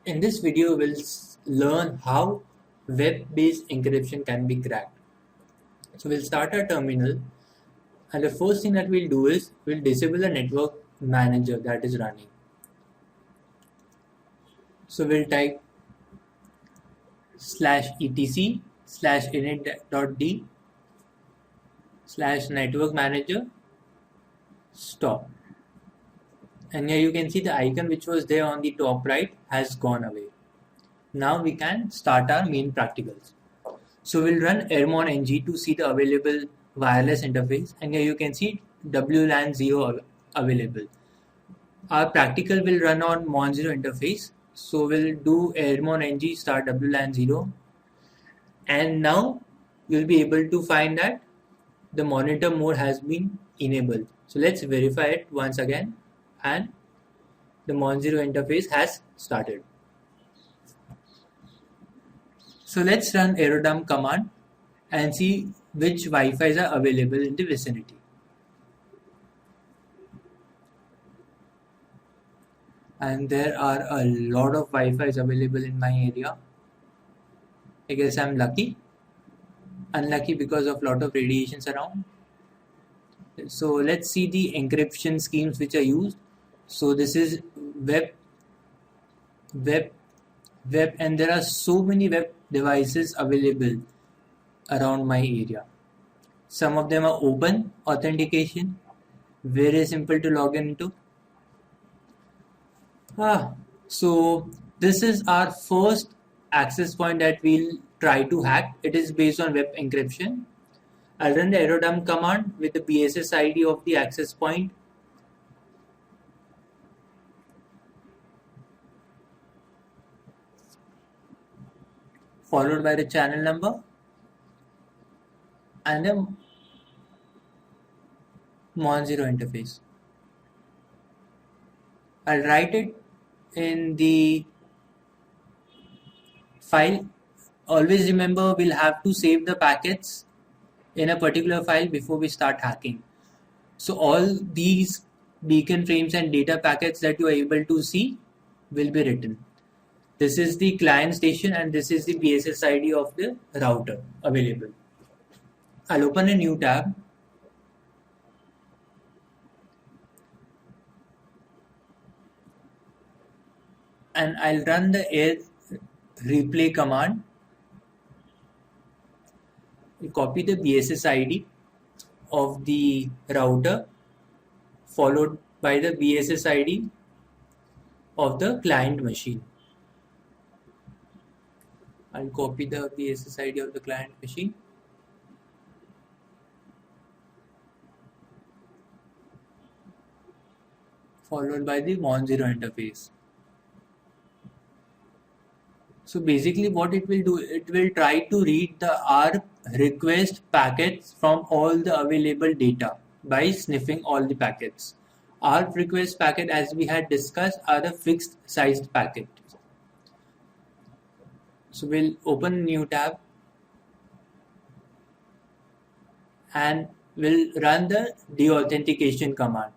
In this video, we'll learn how web-based encryption can be cracked. So we'll start our terminal, and the first thing that we'll do is we'll disable the network manager that is running. So we'll type /etc/init.d/network manager stop. And here you can see the icon which was there on the top right has gone away. Now we can start our main practicals. So we'll run airmon-ng to see the available wireless interface, and here you can see WLAN 0 available. Our practical will run on mon0 interface. So we'll do airmon-ng start WLAN 0, and now you'll be able to find that the monitor mode has been enabled. So let's verify it once again, and the mon0 interface has started. So let's run aerodump command and see which Wi-Fi's are available in the vicinity. And there are a lot of Wi-Fi's available in my area. I guess I'm lucky. Unlucky because of lot of radiations around. So let's see the encryption schemes which are used. So this is web, and there are so many web devices available around my area. Some of them are open authentication, very simple to log into. So this is our first access point that we'll try to hack. It is based on web encryption. I'll run the aerodump command with the BSS ID of the access point. Followed by the channel number and the mon0 interface. I'll write it in the file. Always remember, we'll have to save the packets in a particular file before we start hacking. So all these beacon frames and data packets that you are able to see will be written. This is the client station and this is the BSS ID of the router available. I'll open a new tab. And I'll run the air replay command. I'll copy the BSS ID of the router followed by the BSS ID of the client machine. I'll copy the BSS ID of the client machine. Followed by the mon0 interface. So basically what it will do, it will try to read the ARP request packets from all the available data by sniffing all the packets. ARP request packet, as we had discussed, are the fixed sized packet. So we'll open a new tab and we'll run the deauthentication command.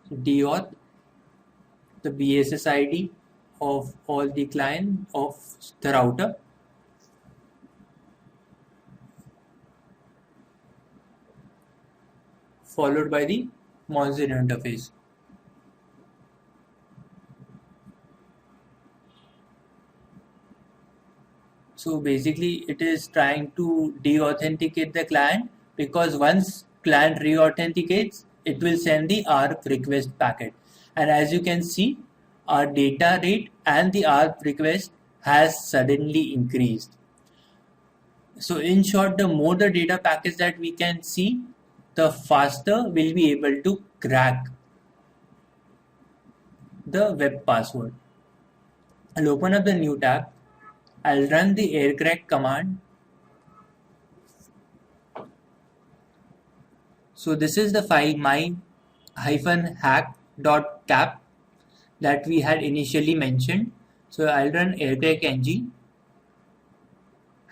Deauth the BSS ID of all the client of the router, followed by the mon0 interface. So basically it is trying to deauthenticate the client, because once client reauthenticates, it will send the ARP request packet. And as you can see, our data rate and the ARP request has suddenly increased. So in short, the more the data packets that we can see, the faster we'll be able to crack the web password. I'll open up the new tab. I'll run the aircrack command. So this is the file my-hack.cap that we had initially mentioned. So I'll run aircrack-ng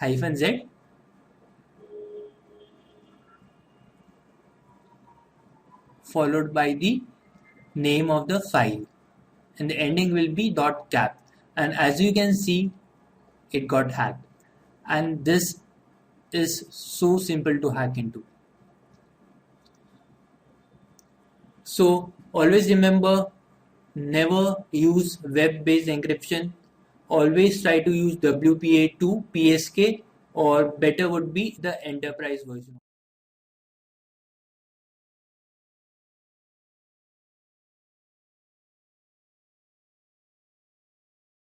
-z followed by the name of the file, and the ending will be .cap, and as you can see, it got hacked. And this is so simple to hack into. So always remember, never use web-based encryption. Always try to use WPA2 PSK, or better would be the enterprise version.